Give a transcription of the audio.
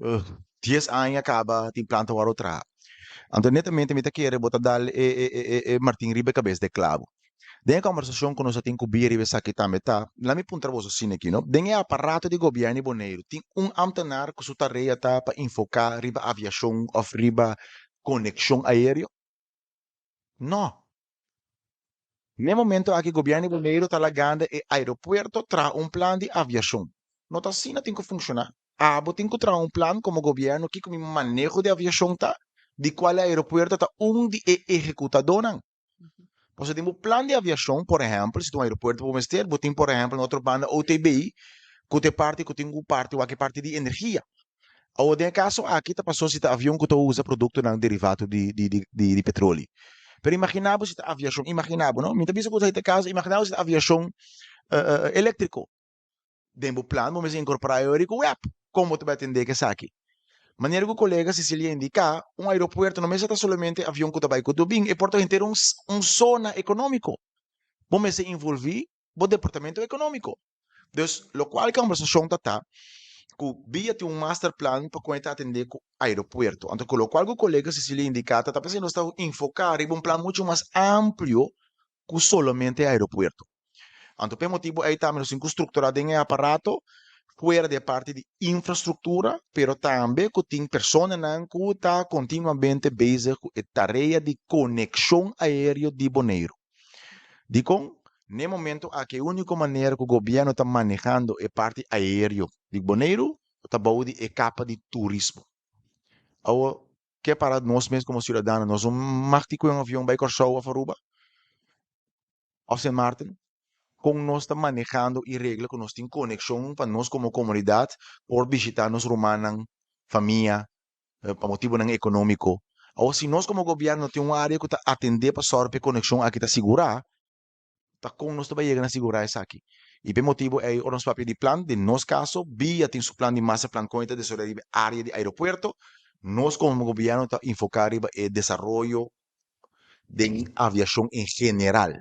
Uh, 10 anos acaba, tem planta para outra. Então, netamente, me está querendo botar Martin Ribe cabeça de clavo. Den conversação que nós temos com o Bia Ribe aqui também, tá? Lá me punta você assim aqui, não? Den é aparato de governo boneiro. Tem ambtenaar que sua tarefa tá para enfocar riba aviação ou riba conexão aéreo? Não. No momento aqui o governo boneiro está lagando e aeroporto traz plano de aviação. Não está assim, não tem que funcionar. Ah, vou ter que trazer plano como governo que com o manejo de aviação tá, de qual aeroporto está de executador, não. Você tem um plano de aviação, por exemplo, se tem um aeroporto para ter, você tem, por exemplo, outro banda OTBI, que tem parte, que tem parte, ou que parte de energia. Ou, em caso, aqui está passou se avião que usa produto não derivado de petróleo. Pero imaginamos esta aviação, imaginamos, não? Minha vez que caso, imaginamos esta aviação elétrico. Dentro do plano, vamos incorporar eólico web. Como tu vai atender que isso aqui? Maneira que o colega Cecilia indica, aeroporto não está somente avião que vai com o bem, é porto inteiro zona econômico. Vamos se envolver no departamento econômico. Então, lo qual que a conversação está, que via tem master plan para conectar atender com o aeroporto. Então, com o qual o colega Cecilia indica, está pensando está enfocar em plano muito mais amplo que solamente aeroporto. Então, por motivo, aí também nos estruturado em aparato, fora de parte de infraestrutura, pero também que tem pessoas que estão continuamente busy com a tarefa de conexão aérea de Bonaire. Digo, no momento aqui, a única maneira que o governo está manejando é parte aérea de Bonaire, está bom de capa de turismo. Agora, que é para nós mesmos como cidadãos, nós vamos com um avião vai correr a Faruba, ao St. Martin, com nós está manejando e regra que nós temos conexão para nós como comunidade por visitar nos romanos, família, para motivo não econômico. Ou se nós como governo temos uma área que está atender para sorte conexão aqui está segurar, está com nós também chegando a segurar isso aqui. E por motivo é o nosso papel de plano, de nosso caso, via tem seu plano de massa plan conta de sobre a área de aeroporto, nós como governo está enfocar em desenvolvimento de aviação em geral.